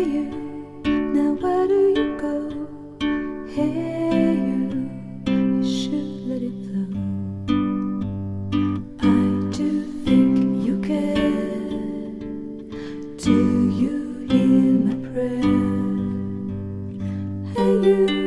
you, now where do you go? Hey you should let it flow. I do think you care. Do you hear my prayer? Hey you.